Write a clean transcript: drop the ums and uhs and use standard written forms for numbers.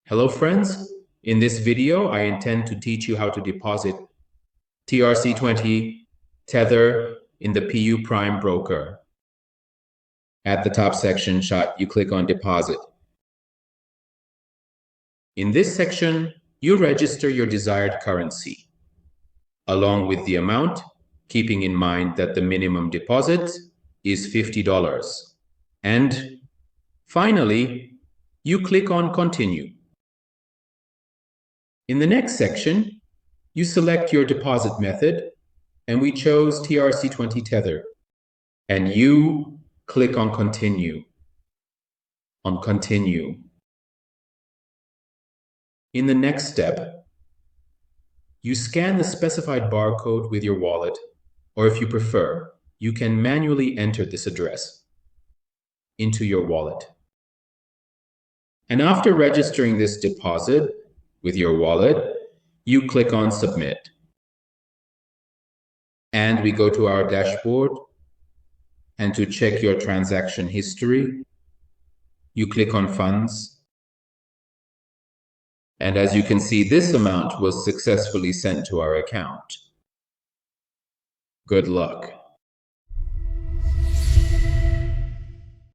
Hello friends, in this video I intend to teach you how to deposit TRC20 Tether in the PU Prime broker. At the top section you click on deposit. In this section, you register your desired currency, along with the amount, keeping in mind that the minimum deposit is $50. And finally, you click on continue. In the next section, you select your deposit method, and we chose TRC20 Tether. And you click on continue. In the next step, you scan the specified barcode with your wallet, or if you prefer, you can manually enter this address into your wallet. And after registering this deposit with your wallet, you click on submit. And we go to our dashboard, and to check your transaction history, you click on funds. And as you can see, this amount was successfully sent to our account. Good luck.